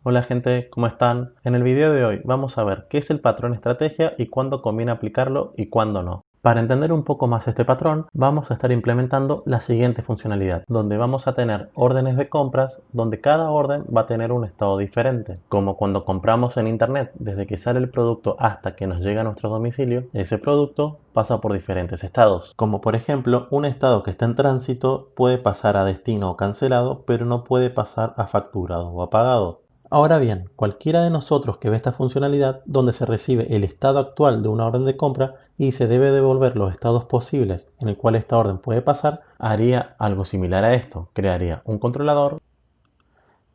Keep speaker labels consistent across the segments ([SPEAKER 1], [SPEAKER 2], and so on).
[SPEAKER 1] Hola gente, ¿cómo están? En el video de hoy vamos a ver qué es el patrón estrategia y cuándo conviene aplicarlo y cuándo no. Para entender un poco más este patrón, vamos a estar implementando la siguiente funcionalidad, donde vamos a tener órdenes de compras, donde cada orden va a tener un estado diferente. Como cuando compramos en internet, desde que sale el producto hasta que nos llega a nuestro domicilio, ese producto pasa por diferentes estados. Como por ejemplo, un estado que está en tránsito puede pasar a destino o cancelado, pero no puede pasar a facturado o a pagado. Ahora bien, cualquiera de nosotros que ve esta funcionalidad donde se recibe el estado actual de una orden de compra y se debe devolver los estados posibles en el cual esta orden puede pasar, haría algo similar a esto. Crearía un controlador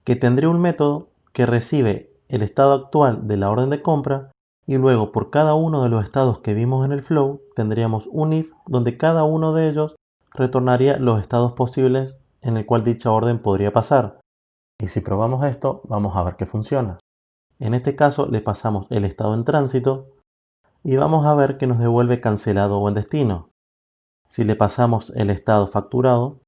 [SPEAKER 1] que tendría un método que recibe el estado actual de la orden de compra y luego por cada uno de los estados que vimos en el flow tendríamos un if donde cada uno de ellos retornaría los estados posibles en el cual dicha orden podría pasar. Y si probamos esto, vamos a ver que funciona. En este caso le pasamos el estado en tránsito y vamos a ver que nos devuelve cancelado o en destino. Si le pasamos el estado facturado,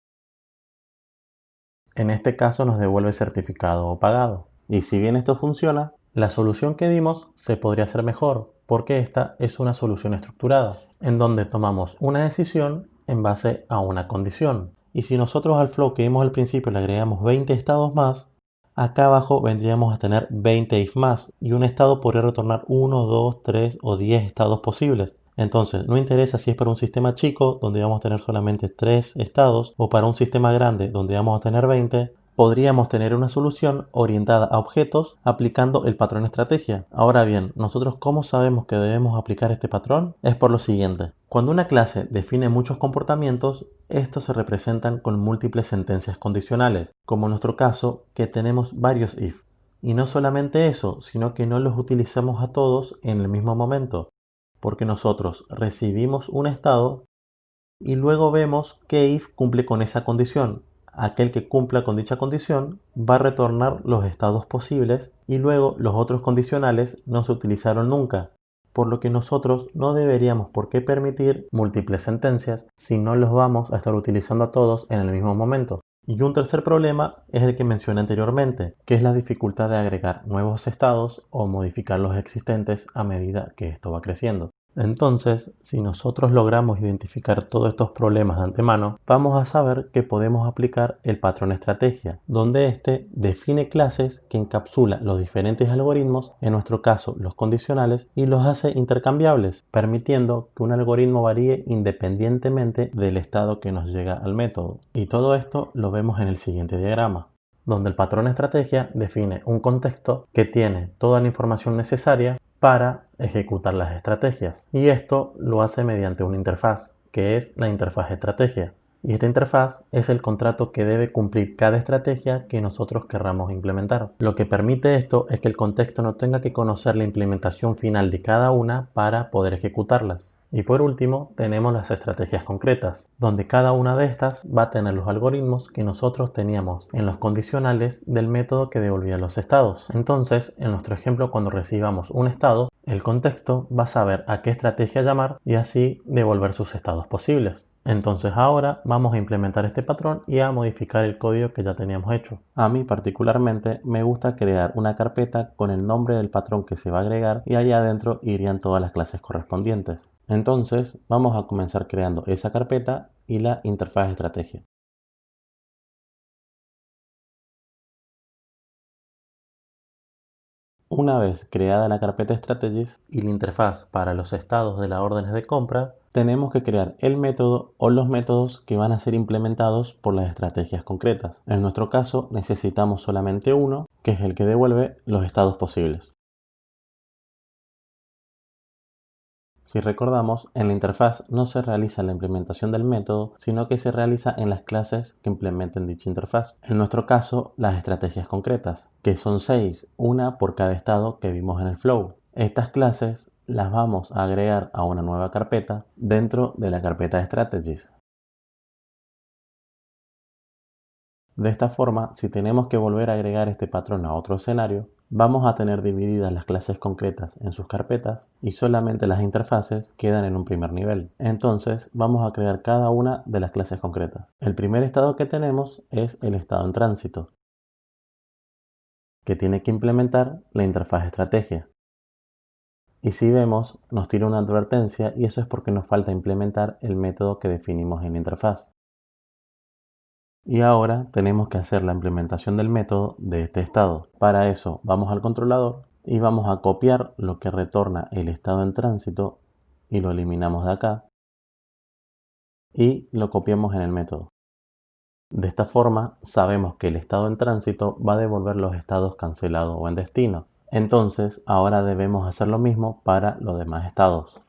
[SPEAKER 1] en este caso nos devuelve certificado o pagado. Y si bien esto funciona, la solución que dimos se podría hacer mejor, porque esta es una solución estructurada, en donde tomamos una decisión en base a una condición. Y si nosotros al flow que vimos al principio le agregamos 20 estados más, acá abajo vendríamos a tener 20 if más y un estado podría retornar 1, 2, 3 o 10 estados posibles. Entonces, no interesa si es para un sistema chico donde vamos a tener solamente 3 estados o para un sistema grande donde vamos a tener 20, podríamos tener una solución orientada a objetos aplicando el patrón estrategia. Ahora bien, nosotros ¿cómo sabemos que debemos aplicar este patrón? Es por lo siguiente. Cuando una clase define muchos comportamientos, estos se representan con múltiples sentencias condicionales, como en nuestro caso que tenemos varios if. Y no solamente eso, sino que no los utilizamos a todos en el mismo momento, porque nosotros recibimos un estado y luego vemos que if cumple con esa condición. Aquel que cumpla con dicha condición va a retornar los estados posibles y luego los otros condicionales no se utilizaron nunca, por lo que nosotros no deberíamos por qué permitir múltiples sentencias si no los vamos a estar utilizando a todos en el mismo momento. Y un tercer problema es el que mencioné anteriormente, que es la dificultad de agregar nuevos estados o modificar los existentes a medida que esto va creciendo. Entonces, si nosotros logramos identificar todos estos problemas de antemano, vamos a saber que podemos aplicar el patrón estrategia, donde éste define clases que encapsula los diferentes algoritmos, en nuestro caso los condicionales, y los hace intercambiables, permitiendo que un algoritmo varíe independientemente del estado que nos llega al método. Y todo esto lo vemos en el siguiente diagrama, donde el patrón estrategia define un contexto que tiene toda la información necesaria para ejecutar las estrategias. Y esto lo hace mediante una interfaz, que es la interfaz estrategia. Y esta interfaz es el contrato que debe cumplir cada estrategia que nosotros querramos implementar. Lo que permite esto es que el contexto no tenga que conocer la implementación final de cada una para poder ejecutarlas. Y por último, tenemos las estrategias concretas, donde cada una de estas va a tener los algoritmos que nosotros teníamos en los condicionales del método que devolvía los estados. Entonces, en nuestro ejemplo, cuando recibamos un estado, el contexto va a saber a qué estrategia llamar y así devolver sus estados posibles. Entonces ahora vamos a implementar este patrón y a modificar el código que ya teníamos hecho. A mí particularmente me gusta crear una carpeta con el nombre del patrón que se va a agregar y allá adentro irían todas las clases correspondientes. Entonces vamos a comenzar creando esa carpeta y la interfaz estrategia. Una vez creada la carpeta Strategies y la interfaz para los estados de las órdenes de compra, tenemos que crear el método o los métodos que van a ser implementados por las estrategias concretas. En nuestro caso necesitamos solamente uno, que es el que devuelve los estados posibles. Si recordamos, en la interfaz no se realiza la implementación del método, sino que se realiza en las clases que implementen dicha interfaz. En nuestro caso, las estrategias concretas, que son 6, una por cada estado que vimos en el flow. Estas clases las vamos a agregar a una nueva carpeta dentro de la carpeta Strategies. De esta forma, si tenemos que volver a agregar este patrón a otro escenario, vamos a tener divididas las clases concretas en sus carpetas y solamente las interfaces quedan en un primer nivel. Entonces vamos a crear cada una de las clases concretas. El primer estado que tenemos es el estado en tránsito. que tiene que implementar la interfaz estrategia. Y si vemos, nos tira una advertencia y eso es porque nos falta implementar el método que definimos en la interfaz. Y ahora tenemos que hacer la implementación del método de este estado. Para eso vamos al controlador y vamos a copiar lo que retorna el estado en tránsito y lo eliminamos de acá y lo copiamos en el método. De esta forma sabemos que el estado en tránsito va a devolver los estados cancelados o en destino. Entonces ahora debemos hacer lo mismo para los demás estados.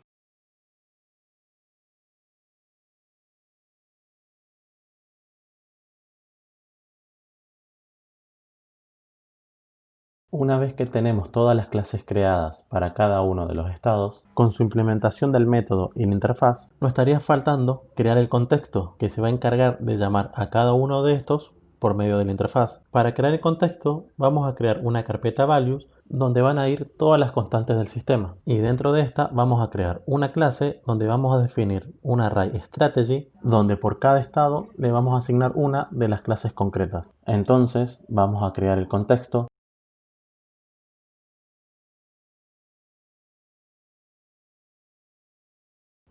[SPEAKER 1] Una vez que tenemos todas las clases creadas para cada uno de los estados, con su implementación del método y la interfaz, nos estaría faltando crear el contexto que se va a encargar de llamar a cada uno de estos por medio de la interfaz. Para crear el contexto vamos a crear una carpeta values donde van a ir todas las constantes del sistema y dentro de esta vamos a crear una clase donde vamos a definir un array strategy donde por cada estado le vamos a asignar una de las clases concretas. Entonces vamos a crear el contexto.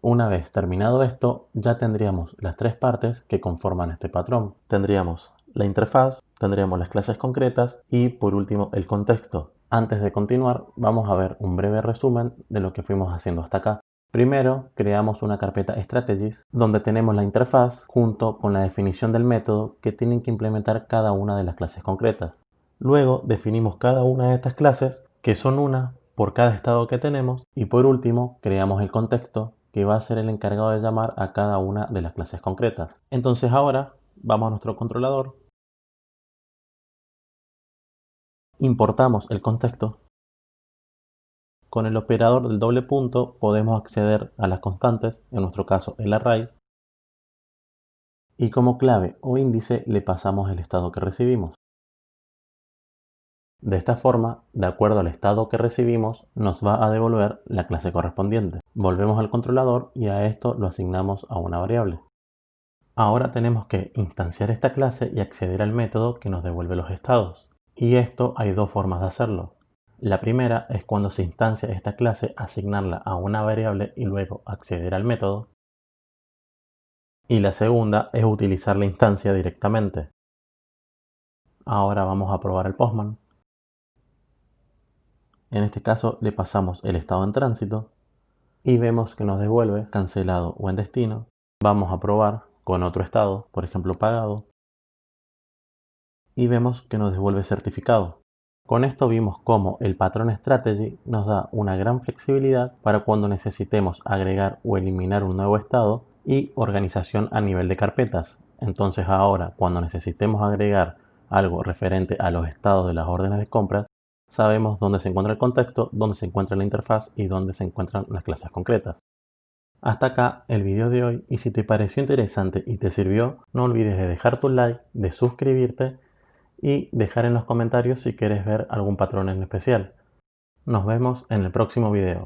[SPEAKER 1] Una vez terminado esto, ya tendríamos las tres partes que conforman este patrón. Tendríamos la interfaz, tendríamos las clases concretas y por último el contexto. Antes de continuar, vamos a ver un breve resumen de lo que fuimos haciendo hasta acá. Primero, creamos una carpeta Strategies donde tenemos la interfaz junto con la definición del método que tienen que implementar cada una de las clases concretas. Luego definimos cada una de estas clases, que son una por cada estado que tenemos, y por último creamos el contexto que va a ser el encargado de llamar a cada una de las clases concretas. Entonces ahora vamos a nuestro controlador, importamos el contexto. Con el operador del doble punto podemos acceder a las constantes, en nuestro caso el array, y como clave o índice le pasamos el estado que recibimos. De esta forma, de acuerdo al estado que recibimos, nos va a devolver la clase correspondiente. Volvemos al controlador y a esto lo asignamos a una variable. Ahora tenemos que instanciar esta clase y acceder al método que nos devuelve los estados. Y esto hay dos formas de hacerlo. La primera es cuando se instancia esta clase, asignarla a una variable y luego acceder al método. Y la segunda es utilizar la instancia directamente. Ahora vamos a probar el Postman. En este caso le pasamos el estado en tránsito y vemos que nos devuelve cancelado o en destino. Vamos a probar con otro estado, por ejemplo pagado, y vemos que nos devuelve certificado. Con esto vimos cómo el patrón strategy nos da una gran flexibilidad para cuando necesitemos agregar o eliminar un nuevo estado y organización a nivel de carpetas. Entonces ahora cuando necesitemos agregar algo referente a los estados de las órdenes de compra, sabemos dónde se encuentra el contexto, dónde se encuentra la interfaz y dónde se encuentran las clases concretas. Hasta acá el video de hoy y si te pareció interesante y te sirvió, no olvides de dejar tu like, de suscribirte y dejar en los comentarios si quieres ver algún patrón en especial. Nos vemos en el próximo video.